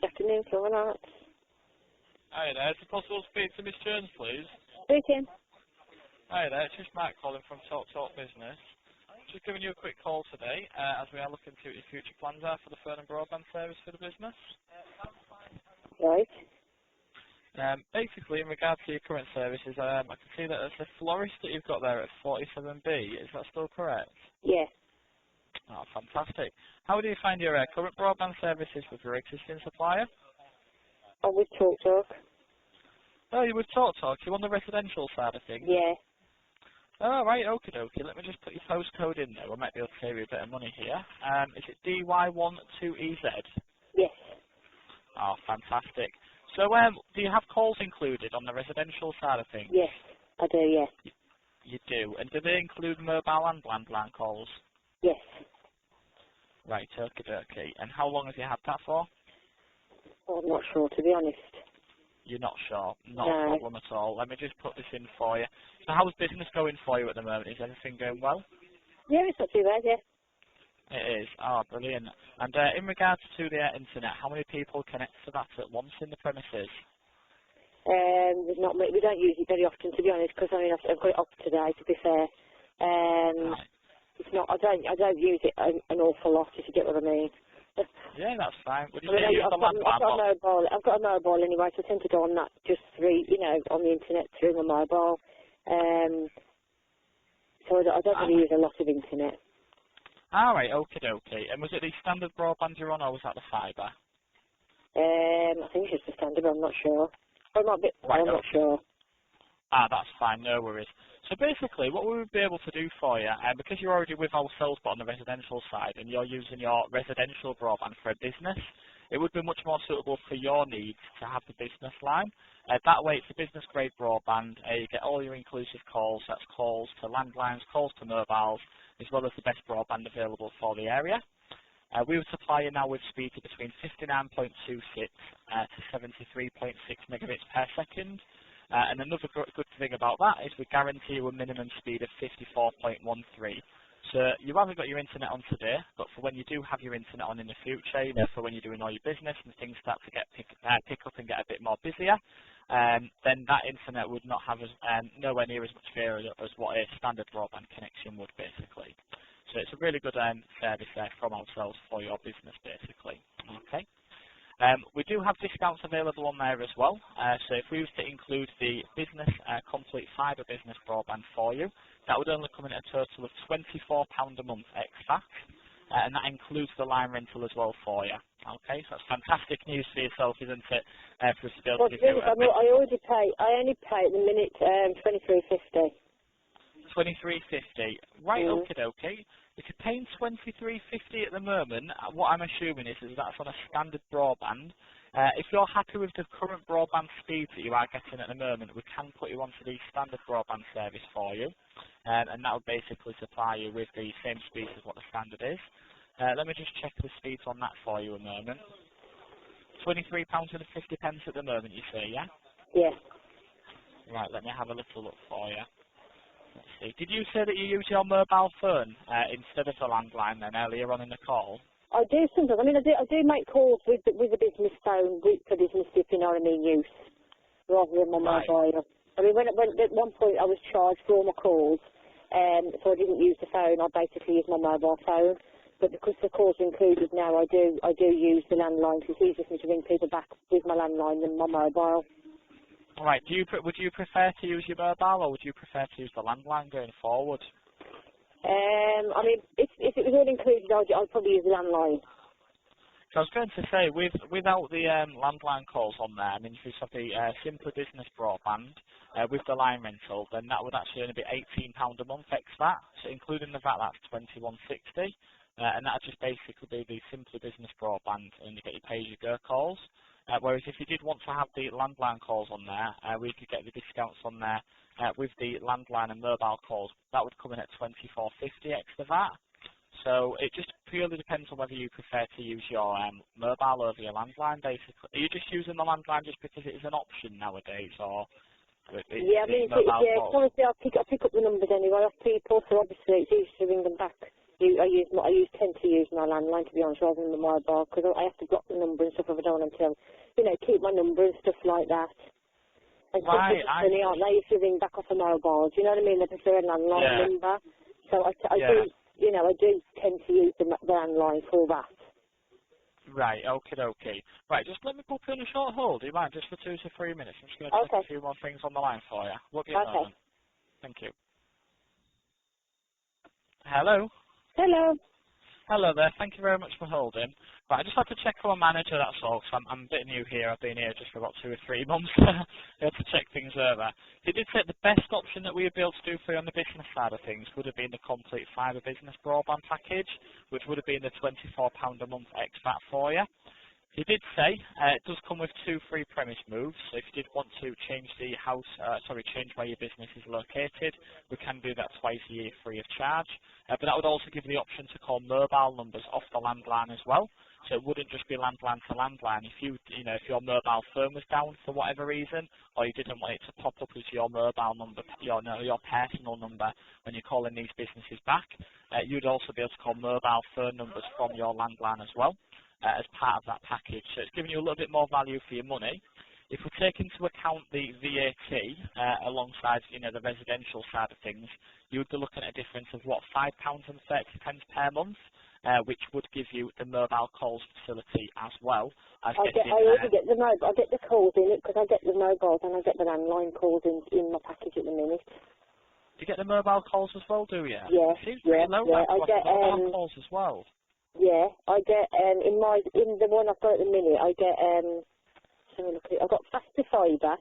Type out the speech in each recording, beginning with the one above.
Good afternoon, Flora Arts. Hi there. Is it possible to speak to Miss Jones, please? Speaking. Hi there. It's just Matt calling from Talk Business. Just giving you a quick call today, as we are looking to what your future plans are for the phone and broadband service for the business. Right. Basically, in regard to your current services, I can see that it's a florist that you've got there at 47B. Is that still correct? Yes. Oh, fantastic. How do you find your current broadband services with your existing supplier? Oh, with Talk. Oh, you with Talk. You on the residential side of things? Yeah. Oh, right, okie dokie. Let me just put your postcode in there. We might be able to save you a bit of money here. Is it DY12EZ? Yes. Oh, fantastic. So, do you have calls included on the residential side of things? Yes, I do, yes. You do. And do they include mobile and landline calls? Yes. Right, okie dokie. And how long have you had that for? Oh, I'm not sure, to be honest. You're not sure? Not No. a problem at all. Let me just put this in for you. So how's business going for you at the moment? Is everything going well? Yeah, it's not too bad, yeah. It is. Oh, brilliant. And in regards to the internet, how many people connect to that at once in the premises? There's not much, we don't use it very often, to be honest, because I mean, I've got it up today, to be fair. Right. It's not, I don't use it an awful lot, if you get what I mean. Yeah, that's fine. Would you I mean, say you use the landline? I've got a mobile anyway, so I tend to go on that just through, on the internet through my mobile. So I don't really use a lot of internet. All right, okie dokie. And was it the standard broadband you're on, or was that the fibre? I think it's the standard, but I'm not sure. I'm not sure. Ah, that's fine, no worries. So basically, what we would be able to do for you, because you're already with ourselves but on the residential side, and you're using your residential broadband for a business, it would be much more suitable for your needs to have the business line. That way, it's a business-grade broadband. You get all your inclusive calls, that's calls to landlines, calls to mobiles, as well as the best broadband available for the area. We would supply you now with speeds of between 59.26 to 73.6 megabits per second. And another good thing about that is we guarantee you a minimum speed of 54.13. So you haven't got your internet on today, but for when you do have your internet on in the future, for when you're doing all your business and things start to get pick up and get a bit more busier, then that internet would not have nowhere near as much failure as what a standard broadband connection would, basically. So it's a really good service there from ourselves for your business, basically. Okay. We do have discounts available on there as well. So if we was to include the business complete fibre business broadband for you, that would only come in at a total of £24 a month ex-VAT, and that includes the line rental as well for you. Okay, so that's fantastic news for yourself, isn't it? For us to be able to give you I only pay at the minute £23.50. £23.50. Right, okay. If you're paying £23.50 at the moment, what I'm assuming is that's on a standard broadband. If you're happy with the current broadband speeds that you are getting at the moment, we can put you onto the standard broadband service for you, and that would basically supply you with the same speeds as what the standard is. Let me just check the speeds on that for you a moment. £23.50 at the moment, you say, yeah? Yeah. Right, let me have a little look for you. Let's see. Did you say that you use your mobile phone instead of the landline then earlier on in the call? I do sometimes. I mean, I do make calls with the business phone for business, if you know what I mean, use rather than my mobile. I mean, when at one point I was charged for all my calls, so I didn't use the phone. I basically used my mobile phone. But because the calls are included now, I do use the landline. It's easier for me to ring people back with my landline than my mobile. Right. Would you prefer to use your mobile, or would you prefer to use the landline going forward? I mean, if it was all included, I'd probably use the landline. So I was going to say, without the landline calls on there, I mean, if you have the Simply Business broadband with the line rental, then that would actually only be £18 a month ex-VAT. So including the VAT, that's £21.60, and that would just basically be the Simply Business broadband, and you get your pay-as-you-go calls. Whereas if you did want to have the landline calls on there, we could get the discounts on there with the landline and mobile calls. That would come in at £24.50 extra VAT. So it just purely depends on whether you prefer to use your mobile over your landline, basically. Are you just using the landline just because it is an option nowadays, or? Yeah, I mean, obviously I pick up the numbers anyway off people, so obviously it's easy to ring them back tend to use my landline, to be honest, rather than the mobile, because I have to block the number and stuff if I don't want them to, keep my number and stuff like that. And some Right, people, aren't they, used to ring back off a mobile, do you know what I mean? They prefer a landline number. So I do tend to use the landline for that. Right, okay. Right, just let me pop you on a short hold, do you mind, just for 2 to 3 minutes. I'm just going to check a few more things on the line for you. Won't be a moment. Thank you. Hello? Hello. Hello there, thank you very much for holding. Right, I just had to check for my manager, that's all, because I'm a bit new here. I've been here just for about 2 or 3 months. I had to check things over. He did say the best option that we would be able to do for you on the business side of things would have been the complete fibre business broadband package, which would have been the £24 a month expat for you. He did say it does come with 2 free premise moves, so if you did want to change the change where your business is located, we can do that twice a year free of charge. But that would also give you the option to call mobile numbers off the landline as well. So it wouldn't just be landline to landline. If if your mobile phone was down for whatever reason, or you didn't want it to pop up as your mobile number, your personal number when you're calling these businesses back, you'd also be able to call mobile phone numbers from your landline as well. As part of that package. So it's giving you a little bit more value for your money. If we take into account the VAT alongside the residential side of things, you would be looking at a difference of £5.30 per month, which would give you the mobile calls facility as well. I already get the mobile. I get the calls in it because I get the mobiles and I get the landline calls in my package at the minute. Do you get the mobile calls as well? Do you? Yeah. It seems pretty low. I get mobile calls as well. Yeah, I get in the one I've got at the minute. I get I've got Faster Fibre.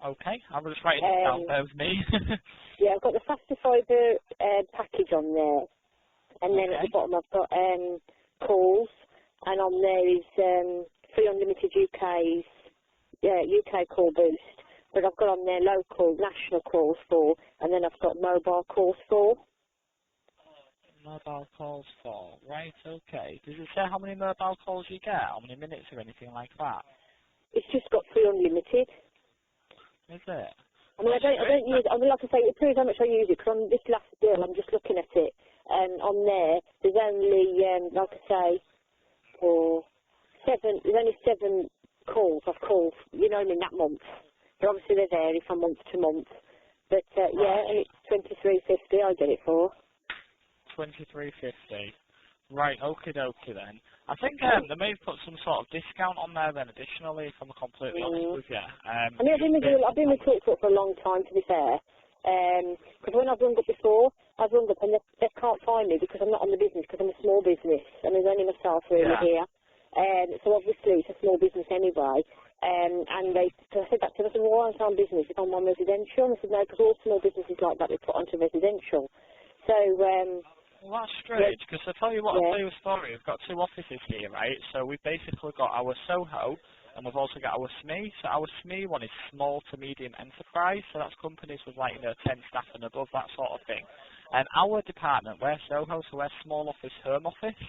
Okay, I'm just writing it down. There with me. Yeah, I've got the Faster Fibre package on there, and then at the bottom I've got calls, and on there is free unlimited UK call boost. But I've got on there local, national calls for, and then I've got mobile calls for. Mobile calls for, right, okay. Does it say how many mobile calls you get, how many minutes or anything like that? It's just got free unlimited. Is it? I mean, I don't use it. I mean, like I say, it proves how much I use it, because on this last bill, I'm just looking at it, and on there's only, like I say, there's only 7 calls I've called, in that month. But obviously they vary from month to month. But, and it's $23.50 I get it for. $23.50. Right, okie dokie then. I think they may have put some sort of discount on there then additionally, if I'm completely honest with you. I mean, I've been with TalkTalk for a long time, to be fair. Because when I've rung up before, I've rung up and they can't find me because I'm not on the business, because I'm a small business and there's only myself really here. So obviously it's a small business anyway. And I said that to them, I said, well, why aren't I on business if I'm on residential? And they said, no, because all small businesses like that, they put onto residential. So, well, that's strange, because I'll tell you what, I'll tell you a story. We've got 2 offices here, right? So we've basically got our Soho, and we've also got our SME. So our SME one is small to medium enterprise, so that's companies with 10 staff and above, that sort of thing. And our department, we're Soho, so we're small office, home office.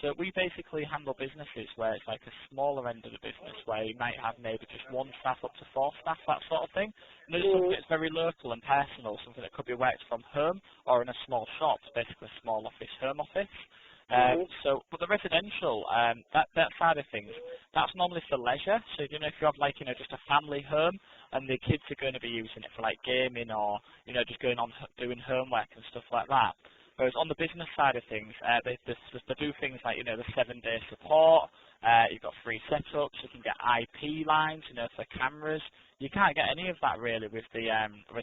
So we basically handle businesses where it's like a smaller end of the business, where you might have maybe just 1 staff up to 4 staff, that sort of thing. And there's something that's very local and personal, something that could be worked from home or in a small shop, basically a small office, home office. But the residential, that side of things, that's normally for leisure. So, if you have just a family home and the kids are going to be using it for gaming or, just going on doing homework and stuff like that. Whereas on the business side of things, they do things like, the 7-day support, you've got free setups, you can get IP lines, for cameras. You can't get any of that really with the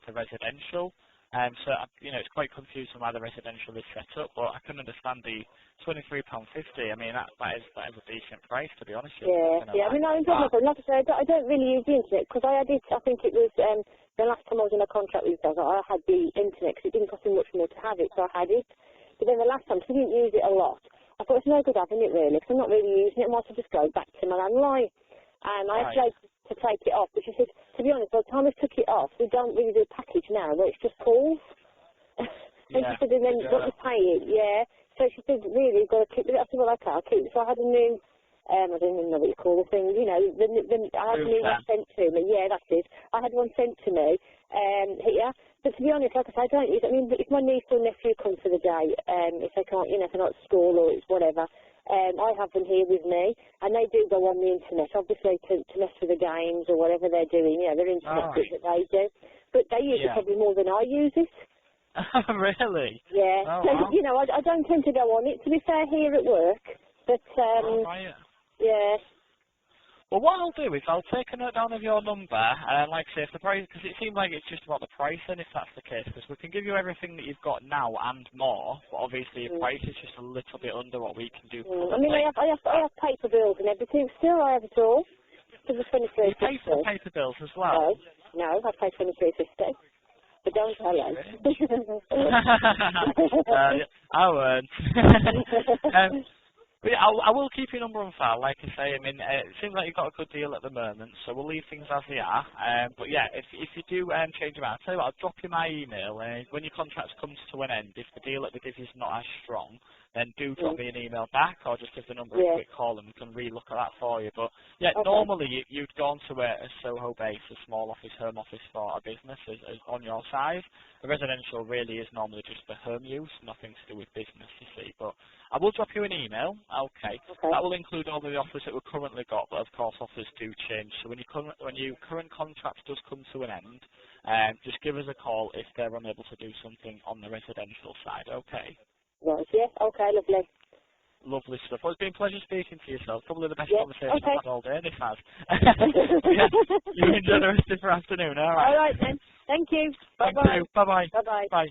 residential. So, it's quite confusing why the residential is set up, but I can understand the £23.50. I mean, that is a decent price, to be honest with you. Yeah. I mean, like I say, I don't really use the internet, because I think it was the last time I was in a contract with you guys, I had the internet, because it didn't cost me much more to have it, so I had it. But then the last time, because I didn't use it a lot, I thought it's no good having it really, because I'm not really using it. I might as well just go back to my landline. And I tried to take it off, but she said, to be honest, by the time I took it off, we don't really do a package now, where it's just calls. And she said, and then what you pay it, So she said, really, you've got to keep it. I said, well, okay, I'll keep it. So I had a new I don't even know what you call the thing, you know, I had a new one sent to me, yeah, that's it. I had one sent to me, here, but to be honest, like I say, I don't use it. I mean, if my niece or nephew come for the day, if they can't, you know, if they're not at school or it's whatever, I have them here with me, and they do go on the internet, obviously, to mess with the games or whatever they're doing, you know, their internet bit that they do, but they use it probably more than I use it. Really? Yeah, oh, so, wow. you know, I don't tend to go on it, to be fair, here at work. But, right. yeah. Well, what I'll do is I'll take a note down of your number, and like I say, if the price, because it seems like it's just about the pricing, if that's the case, because we can give you everything that you've got now and more, but obviously your price is just a little bit under what we can do. I mean, I have paper bills and everything. Still, I have it all. For the 23.50. You pay for the paper bills as well? No, I pay 23.50. But don't tell them. I won't. But yeah, I will keep your number on file, like I say. I mean, it seems like you've got a good deal at the moment, so we'll leave things as they are. But yeah, if you do change them out, I'll tell you what, I'll drop you my email. When your contract comes to an end, if the deal that they give you is not as strong, then do drop me an email back, or just give the number a quick call and we can re-look at that for you. But yeah, normally you'd gone to a Soho base, a small office, home office for a business as on your side. A residential really is normally just for home use, nothing to do with business, you see. But I will drop you an email. Okay. That will include all the offers that we've currently got, but of course offers do change. So when your current contract does come to an end, just give us a call if they're unable to do something on the residential side. Okay. Right, yeah, okay, lovely. Lovely stuff. Well, it's been a pleasure speaking to yourself. Probably the best conversation I've had all day, this has. You enjoy the rest of your afternoon, all right? All right then. Thank you. Bye-bye. Thank you. Bye-bye. Bye-bye. Bye.